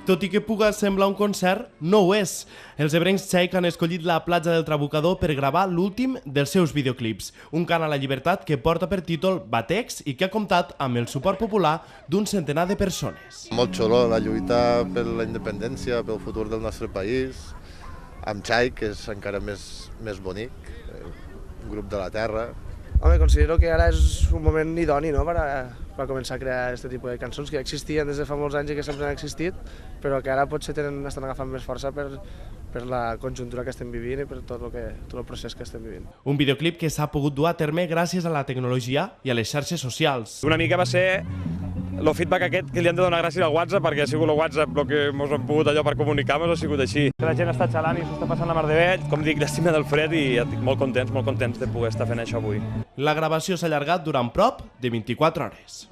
Tot i que puga semblar un concert, no ho és. Els ebrencs txec han escollit la platja del Trabucador per gravar l'últim dels seus videoclips, un cant a la llibertat que porta per títol Batecs i que ha comptat amb el suport popular d'un centenar de persones. Molt xulo, la lluita per la independència, pel futur del nostre país, amb Xai, que és encara més bonic, un grup de la terra. Home, considero que ara és un moment idoni, no?, per començar a crear aquest tipus de cançons que ja existien des de fa molts anys i que sempre han existit, però que ara potser estan agafant més força per la conjuntura que estem vivint i per tot el procés que estem vivint. Un videoclip que s'ha pogut dur a terme gràcies a la tecnologia i a les xarxes socials. Una mica va ser el feedback aquest que li hem de donar gràcies al WhatsApp, perquè ha sigut el WhatsApp el que ens hem pogut allò per comunicar-nos, ha sigut així. La gent està xalant i s'ho està passant la mar de bé, com dic, llàstima del fred i estic molt contents de poder estar fent això avui. La gravació s'ha allargat durant prop de 24 hores.